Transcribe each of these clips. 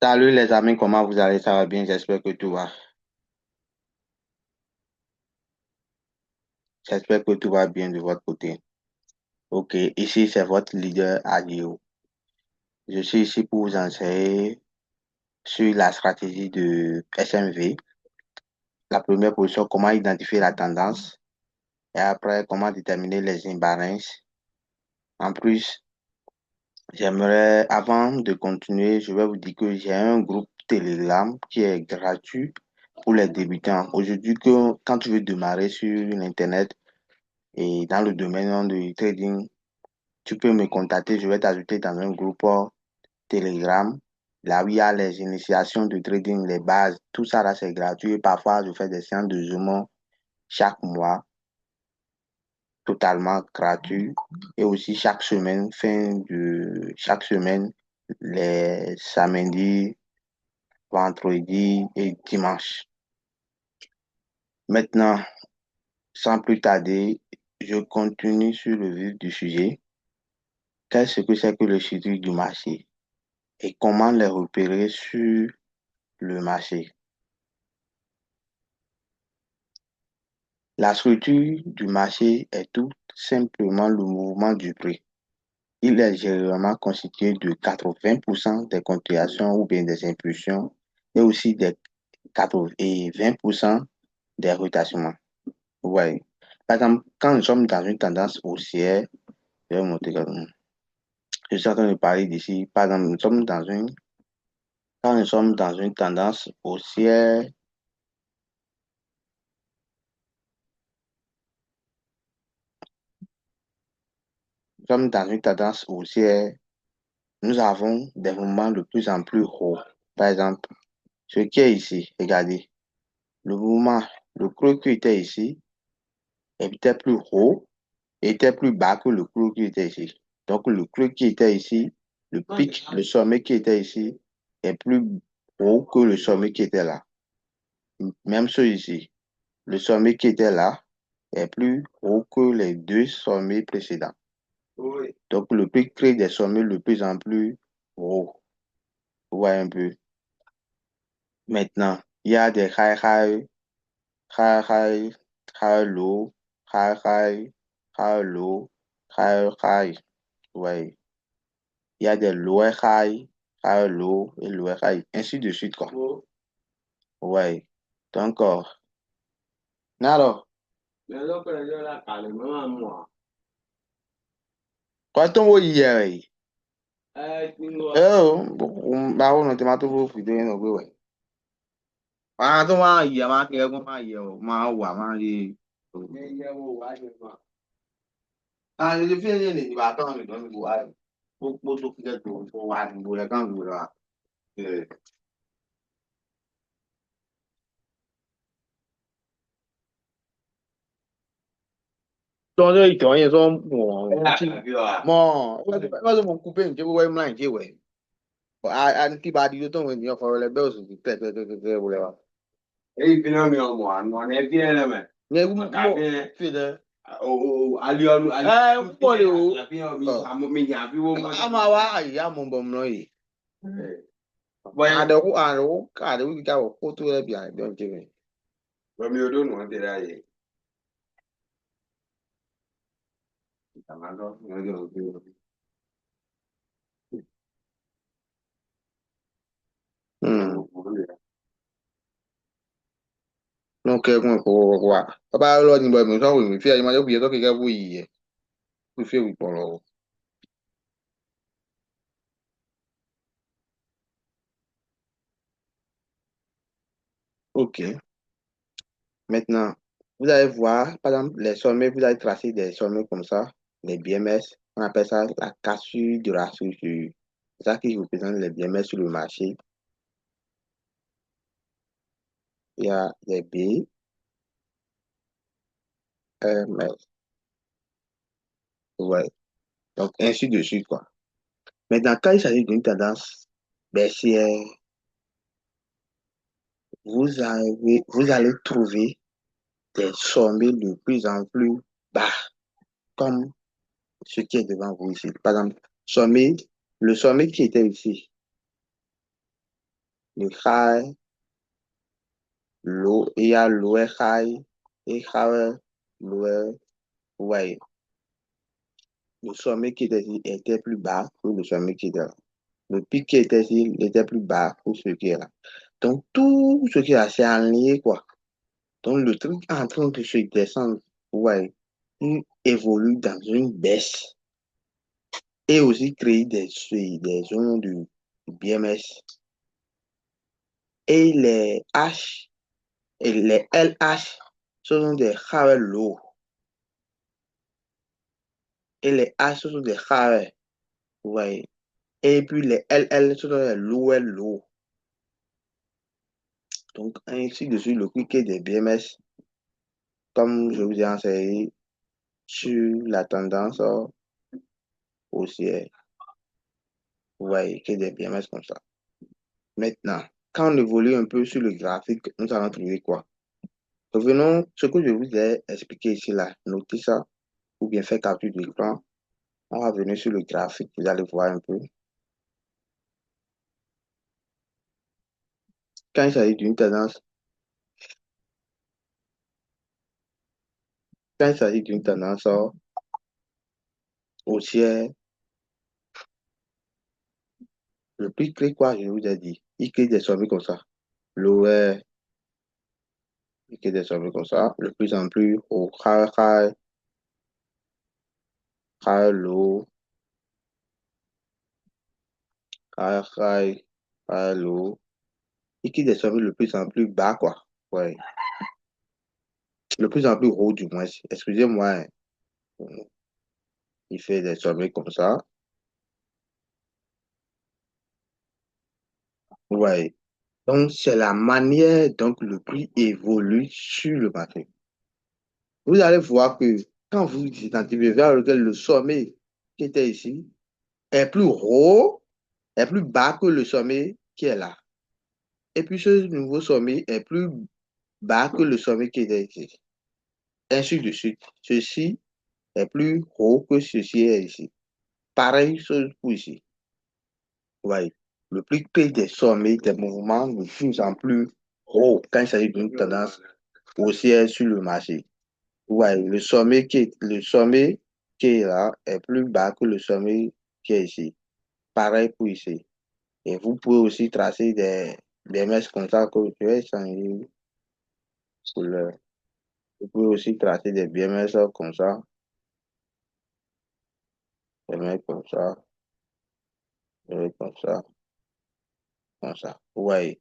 Salut les amis, comment vous allez? Ça va bien? J'espère que tout va. J'espère que tout va bien de votre côté. Ok, ici c'est votre leader Adio. Je suis ici pour vous enseigner sur la stratégie de SMV. La première position, comment identifier la tendance et après comment déterminer les imbalances. En plus, avant de continuer, je vais vous dire que j'ai un groupe Telegram qui est gratuit pour les débutants. Aujourd'hui, quand tu veux démarrer sur l'Internet, et dans le domaine du trading, tu peux me contacter. Je vais t'ajouter dans un groupe Telegram. Là où il y a les initiations de trading, les bases, tout ça là, c'est gratuit. Parfois, je fais des séances de Zoom chaque mois, totalement gratuit. Et aussi chaque semaine, les samedis, vendredis et dimanche. Maintenant, sans plus tarder, je continue sur le vif du sujet. Qu'est-ce que c'est que le suivi du marché et comment les repérer sur le marché? La structure du marché est tout simplement le mouvement du prix. Il est généralement constitué de 80% des continuations ou bien des impulsions et aussi des 20% des rotationnements. Ouais. Par exemple, quand nous sommes dans une tendance haussière, je vais monter je suis en train de parler d'ici. Par exemple, quand nous sommes dans une tendance haussière, nous sommes dans une tendance haussière, nous avons des mouvements de plus en plus hauts. Par exemple, ce qui est ici, regardez, le mouvement, le creux qui était ici était plus haut, était plus bas que le creux qui était ici. Donc, le creux qui était ici, le pic, le sommet qui était ici, est plus haut que le sommet qui était là. Même chose ici, le sommet qui était là est plus haut que les deux sommets précédents. Oui. Donc, le pic crée des sommets de plus en plus hauts. Vous voyez un peu. Maintenant, il y a des high, high, high, low, high, high, high, low, high, high. Ouais. Il y a des low high, high, low et low high, ainsi de suite, quoi. Oh. Ouais. Donc, alors, quoi ton hier? Bawo no te mato bo fide no gbe we. Ah, tó máa yẹ máa kẹ kó máa yẹ o máa wà máa rí. Ah, le fi ẹni lè dìbò àtọ́ mi lọ́nà ìbò wa rẹ̀. Ó tó fi kẹ́tù tó wà níbo rẹ̀ kàn gbòòrò wa. Tọ́jọ́ ìtọ́ yẹn tó ń pọ̀ mọ́ wọ́n tó mọ̀ kú pé ǹjẹ́ wọ́n mú láì wẹ̀. A ní kí bá di tó ń ènìyàn fọ̀rọ̀ lẹ́gbẹ́ òsì tẹ̀ wọlé wa. Èyí fi náà mi ọmọ àná ọ̀nà ẹbí ẹ̀ lẹ́mẹ̀. Ní ewu mọ̀ fi dẹ́. Aliọ́nu púpọ̀ lè o. A máa wá àyè àmọ̀ bọ̀ mọ́ yìí. Àdẹ̀wò kíkà wọ̀ kó tó rẹ̀ bí àìbẹ̀ ń jẹ́ mi. Bọ́mí odó nù ọ́ tẹ̀lé ayé. Donc, quoi. Papa, là, ni bon, ça, oui, fait, il m'a dit, oui, donc, il y a oui, oui, fait, oui, pour là. OK. Maintenant, vous allez voir, par exemple, les sommets, vous allez tracer des sommets comme ça, les BMS, on appelle ça la cassure de la structure. C'est ça qui représente les BMS sur le marché. Il y a des B, M, S, ouais. Donc, ainsi de suite, quoi. Maintenant, quand il s'agit d'une tendance baissière, vous allez trouver des sommets de plus en plus bas, comme ce qui est devant vous ici. Par exemple, le sommet qui était ici, le high, low, il y a lower high et higher lower. Vous voyez, le sommet qui était plus bas que le sommet qui était là. Le pic qui était ici était plus bas que ce qui est là. Donc, tout ce qui est là, c'est aligné, quoi. Donc, le truc est en train de se descendre, vous voyez, il évolue dans une baisse et aussi créer des zones de BMS. Et les H et les LH, ce sont des higher low. Et les H, ce sont des higher, vous voyez. Et puis les LL, ce sont des lower low. Donc, ainsi de suite, le cricket des BMS, comme je vous ai enseigné sur la tendance haussière, vous voyez, qu'il y a des BMS comme ça. Maintenant, quand on évolue un peu sur le graphique, nous allons trouver quoi? Revenons, ce que je vous ai expliqué ici, là, notez ça, ou bien faire capture d'écran. On va venir sur le graphique, vous allez voir un peu. Quand il s'agit d'une tendance, quand il s'agit d'une tendance haussière, le prix crée quoi, je vous ai dit. Il crée des sommets comme ça. Lower, il crée des sommets comme ça. De plus en plus haut, high, high, high, low, high, high, high, low. Il crée des sommets de plus en plus bas, quoi. Ouais. De plus en plus haut, du moins. Excusez-moi, hein. Il fait des sommets comme ça. Ouais. Donc, c'est la manière dont le prix évolue sur le marché. Vous allez voir que quand vous identifiez vers lequel le sommet qui était ici est plus haut, est plus bas que le sommet qui est là. Et puis ce nouveau sommet est plus bas que le sommet qui était ici. Ainsi de suite. Ceci est plus haut que ceci est ici. Pareil chose pour ici. Vous voyez, le prix crée des sommets, des mouvements de plus en plus hauts quand il s'agit d'une tendance haussière sur le marché. Vous voyez, le sommet qui est là est plus bas que le sommet qui est ici. Pareil pour ici. Et vous pouvez aussi tracer des mèches comme ça que je vais changer couleur. Vous pouvez aussi tracer des BMS comme ça, des mecs des mecs comme ça. Vous voyez.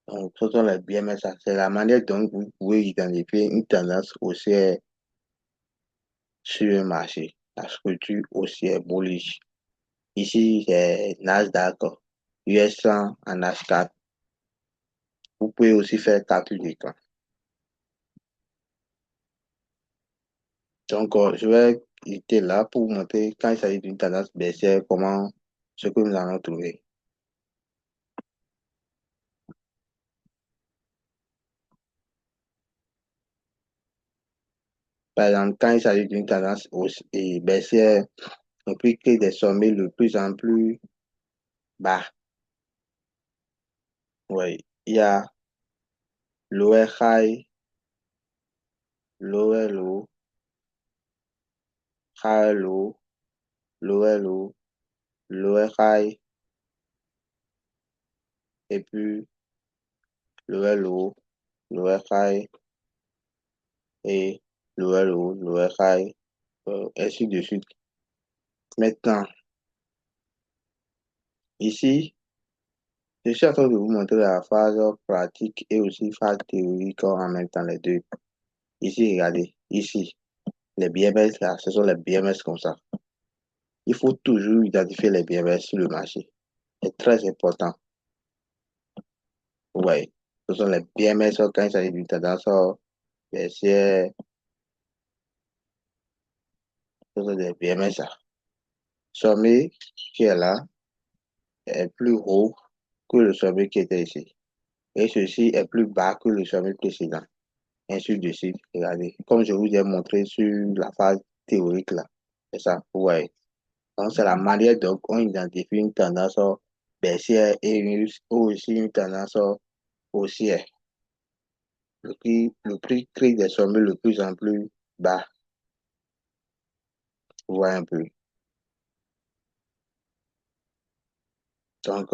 Donc, ce sont les BMS. C'est la manière dont vous pouvez identifier une tendance haussière sur un marché. La structure haussière bullish. Ici, c'est Nasdaq, US 100 en H4. Vous pouvez aussi faire calcul d'écran. Donc, je vais quitter là pour vous montrer quand il s'agit d'une tendance baissière, comment ce que nous allons trouver. Par exemple, quand il s'agit d'une tendance et baissière, on peut créer des sommets de plus en plus bas. Oui, il y a lower high, lower low, high low, lower low, lower high, et puis lower low, lower high, et lower low, lower high, ainsi de suite. Maintenant, ici, je suis en train de vous montrer la phase pratique et aussi phase théorique en même temps, les deux. Ici, regardez, ici, les BMS, là, ce sont les BMS comme ça. Il faut toujours identifier les BMS sur le marché. C'est très important. Vous voyez, ce sont les BMS quand il s'agit d'une tendance baissière, ce sont des BMS là. Sommet qui est là est plus haut que le sommet qui était ici. Et ceci est plus bas que le sommet précédent. Ainsi de suite. Regardez, comme je vous ai montré sur la phase théorique là. C'est ça, ouais. Donc, c'est la manière dont on identifie une tendance baissière et aussi une tendance haussière. Le prix crée des sommets de plus en plus bas. Vous voyez un peu. Donc,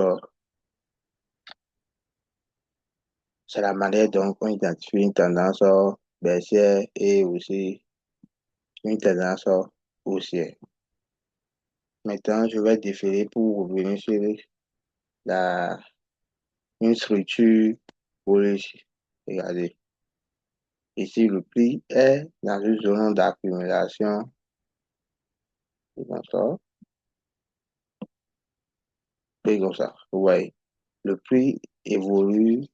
c'est la manière dont on identifie une tendance baissière et aussi une tendance haussière. Maintenant, je vais défiler pour revenir sur la, une structure bullish. Regardez. Ici, le prix est dans une zone d'accumulation. C'est comme ça. C'est comme ça. Vous voyez. Le prix évolue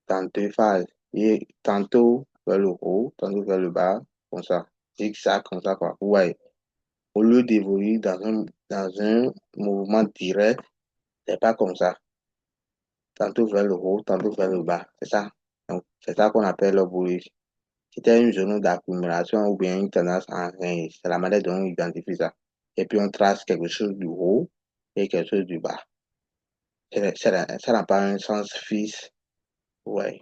dans deux phases. Et tantôt vers le haut, tantôt vers le bas, comme ça. Zigzag, comme ça, quoi. Vous voyez. Au lieu d'évoluer dans un mouvement direct, c'est pas comme ça. Tantôt vers le haut, tantôt vers le bas. C'est ça. Donc, c'est ça qu'on appelle le bullish. C'était une zone d'accumulation ou bien une tendance en range. C'est la manière dont on identifie ça. Et puis on trace quelque chose du haut et quelque chose du bas. Ça n'a pas un sens fixe. Ouais,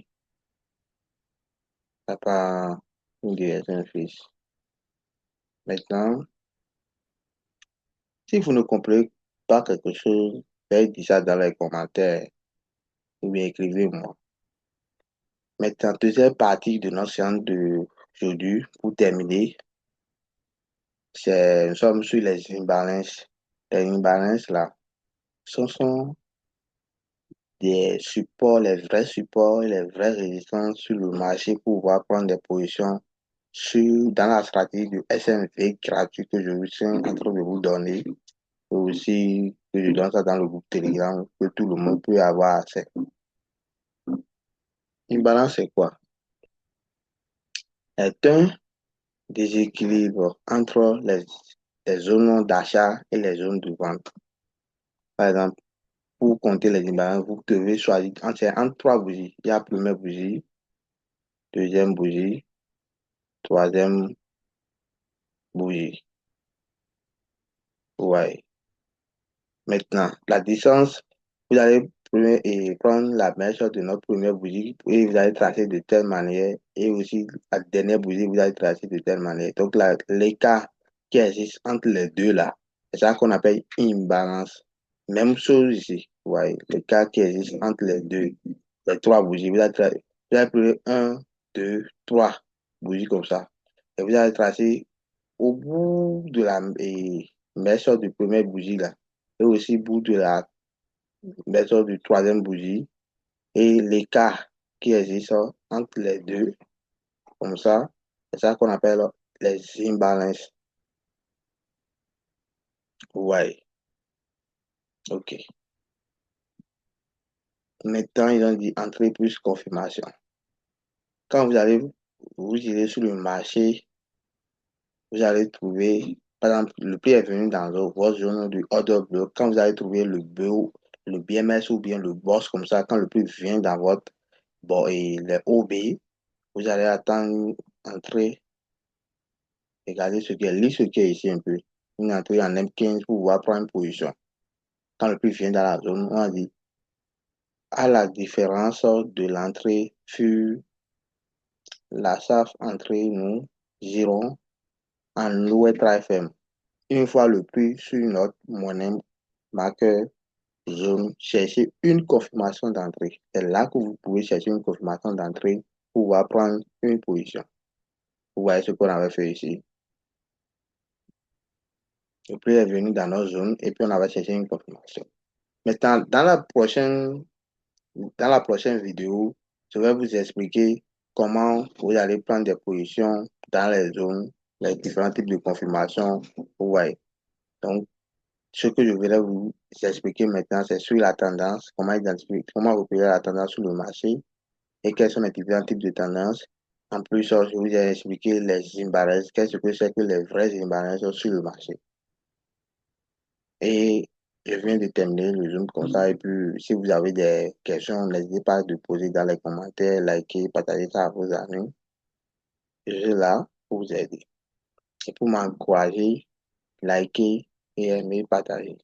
ça n'a pas une direction fixe. Maintenant, si vous ne comprenez pas quelque chose, faites dire ça dans les commentaires ou bien écrivez-moi. Maintenant, deuxième partie de notre séance d'aujourd'hui, pour terminer, nous sommes sur les imbalances. Les imbalances là, ce sont des supports, les vrais supports et les vraies résistances sur le marché pour pouvoir prendre des positions dans la stratégie du SMV gratuit que je suis en train de vous donner. Et aussi que je donne ça dans le groupe Telegram que tout le monde peut avoir accès. Une balance, c'est quoi? C'est un déséquilibre entre les zones d'achat et les zones de vente. Par exemple, pour compter les imbalances, vous devez choisir entre trois bougies. Il y a la première bougie, deuxième bougie, troisième bougie. Ouais. Maintenant, la distance, vous allez prendre la meilleure de notre première bougie et vous allez tracer de telle manière et aussi la dernière bougie, vous allez tracer de telle manière. Donc, l'écart qui existe entre les deux là, c'est ça qu'on appelle une balance. Même chose ici, vous voyez, l'écart qui existe entre les trois bougies, vous allez prendre un, deux, trois bougies comme ça. Et vous allez tracer au bout de la meilleure de première bougie là et aussi au bout de la meilleure du troisième bougie et l'écart qui existe entre les deux, comme ça, c'est ça qu'on appelle les imbalances. Ouais, ok. Maintenant, ils ont dit entrée plus confirmation. Quand vous irez sur le marché, vous allez trouver, par exemple, le prix est venu dans votre zone du order block. Quand vous allez trouver le BMS ou bien le boss comme ça, quand le prix vient dans votre bon, et les OB, vous allez attendre une entrée. Regardez ce qui est ici un peu. Une entrée en M15 pour pouvoir prendre une position. Quand le prix vient dans la zone, on a dit à la différence de l'entrée sur la SAF entrée, nous irons en louer FM. Une fois le prix sur notre monnaie marqueur zone, cherchez une confirmation d'entrée. C'est là que vous pouvez chercher une confirmation d'entrée pour pouvoir prendre une position. Vous voyez ce qu'on avait fait ici. Le prix est venu dans notre zone et puis on avait cherché une confirmation. Maintenant, dans la prochaine vidéo, je vais vous expliquer comment vous allez prendre des positions dans les zones, les différents types de confirmations. Vous voyez. Donc, ce que je voudrais vous expliquer maintenant, c'est sur la tendance, comment identifier, comment repérer la tendance sur le marché et quels sont les différents types de tendances. En plus, je vous ai expliqué les imbalances, qu'est-ce que c'est que les vrais imbalances sur le marché. Et je viens de terminer le Zoom comme ça. Et puis, si vous avez des questions, n'hésitez pas à de poser dans les commentaires, liker, partager ça à vos amis. Je suis là pour vous aider. Et pour m'encourager, likez et aimez, partagez.